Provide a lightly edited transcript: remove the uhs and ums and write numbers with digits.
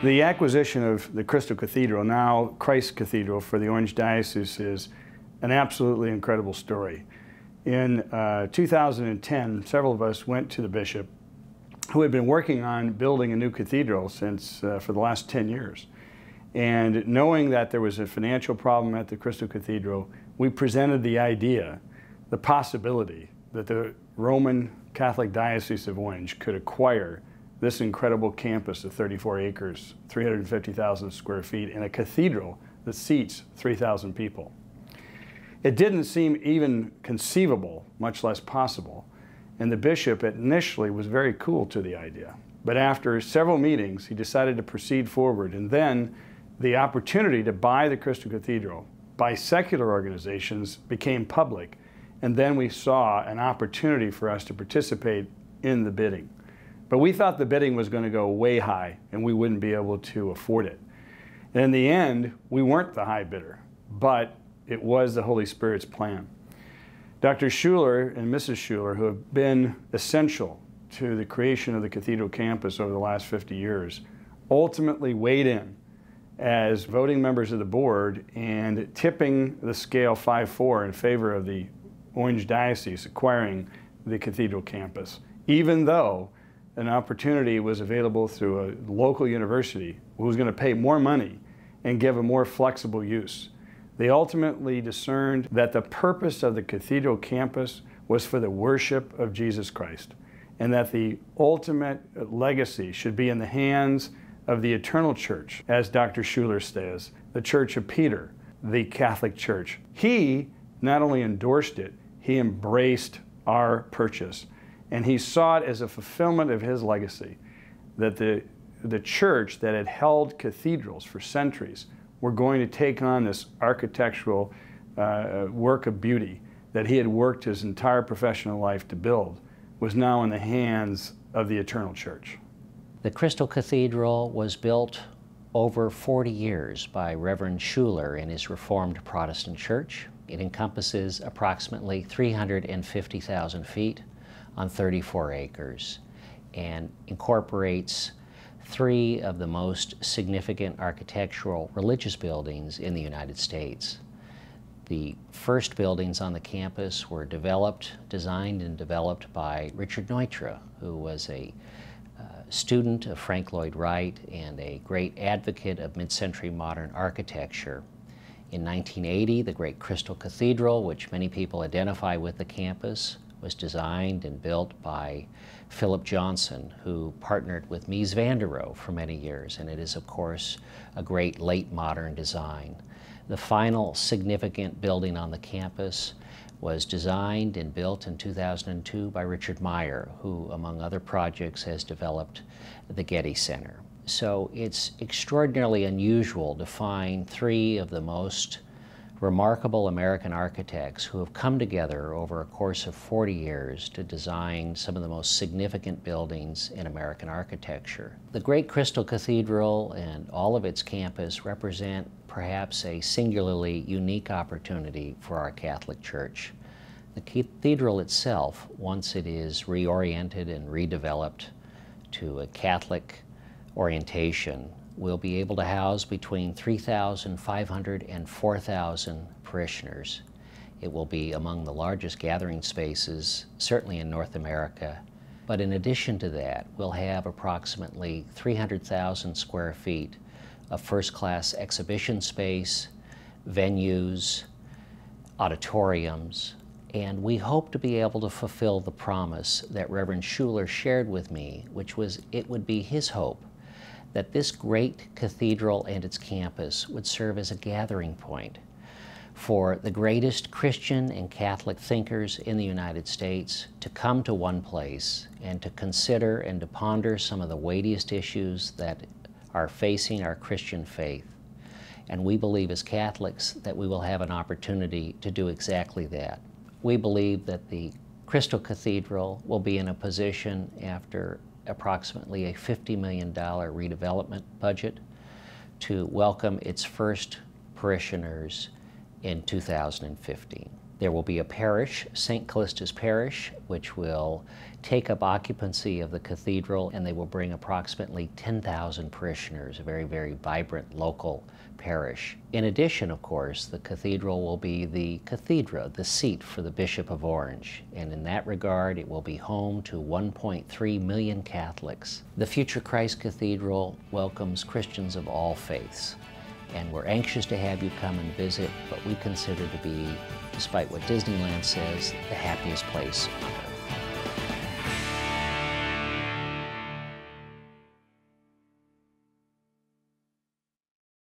The acquisition of the Crystal Cathedral, now Christ Cathedral, for the Orange Diocese is an absolutely incredible story. In 2010, several of us went to the bishop, who had been working on building a new cathedral since for the last 10 years. And knowing that there was a financial problem at the Crystal Cathedral, we presented the idea, the possibility, that the Roman Catholic Diocese of Orange could acquire this incredible campus of 34 acres, 350,000 square feet, and a cathedral that seats 3,000 people. It didn't seem even conceivable, much less possible, and the bishop initially was very cool to the idea. But after several meetings, he decided to proceed forward, and then the opportunity to buy the Crystal Cathedral by secular organizations became public, and then we saw an opportunity for us to participate in the bidding. But we thought the bidding was going to go way high and we wouldn't be able to afford it. And in the end, we weren't the high bidder, but it was the Holy Spirit's plan. Dr. Schuler and Mrs. Schuler, who have been essential to the creation of the Cathedral campus over the last 50 years, ultimately weighed in as voting members of the board and tipping the scale 5-4 in favor of the Orange Diocese acquiring the Cathedral campus, even though an opportunity was available through a local university who was going to pay more money and give a more flexible use. They ultimately discerned that the purpose of the Cathedral campus was for the worship of Jesus Christ, and that the ultimate legacy should be in the hands of the eternal church, as Dr. Schuler says, the Church of Peter, the Catholic Church. He not only endorsed it, he embraced our purchase. And he saw it as a fulfillment of his legacy, that the church that had held cathedrals for centuries were going to take on this architectural work of beauty that he had worked his entire professional life to build, was now in the hands of the eternal church. The Crystal Cathedral was built over 40 years by Reverend Schuler in his Reformed Protestant Church. It encompasses approximately 350,000 feet on 34 acres and incorporates 3 of the most significant architectural religious buildings in the United States. The first buildings on the campus were designed and developed by Richard Neutra, who was a student of Frank Lloyd Wright and a great advocate of mid-century modern architecture. In 1980, the great Crystal Cathedral, which many people identify with the campus, was designed and built by Philip Johnson, who partnered with Mies van der Rohe for many years, and it is, of course, a great late modern design. The final significant building on the campus was designed and built in 2002 by Richard Meyer, who, among other projects, has developed the Getty Center. So it's extraordinarily unusual to find 3 of the most remarkable American architects who have come together over a course of 40 years to design some of the most significant buildings in American architecture. The great Crystal Cathedral and all of its campus represent perhaps a singularly unique opportunity for our Catholic Church. The cathedral itself, once it is reoriented and redeveloped to a Catholic orientation, will be able to house between 3,500 and 4,000 parishioners. It will be among the largest gathering spaces, certainly in North America. But in addition to that, we'll have approximately 300,000 square feet of first-class exhibition space, venues, auditoriums, and we hope to be able to fulfill the promise that Reverend Schuler shared with me, which was it would be his hope that this great cathedral and its campus would serve as a gathering point for the greatest Christian and Catholic thinkers in the United States to come to one place and to consider and to ponder some of the weightiest issues that are facing our Christian faith. And we believe as Catholics that we will have an opportunity to do exactly that. We believe that the Crystal Cathedral will be in a position after approximately a $50 million redevelopment budget to welcome its first parishioners in 2015. There will be a parish, St. Callista's Parish, which will take up occupancy of the cathedral, and they will bring approximately 10,000 parishioners, a very, very vibrant local parish. In addition, of course, the cathedral will be the cathedra, the seat for the Bishop of Orange, and in that regard it will be home to 1.3 million Catholics. The future Christ Cathedral welcomes Christians of all faiths, and we're anxious to have you come and visit what we consider to be, despite what Disneyland says, the happiest place on earth.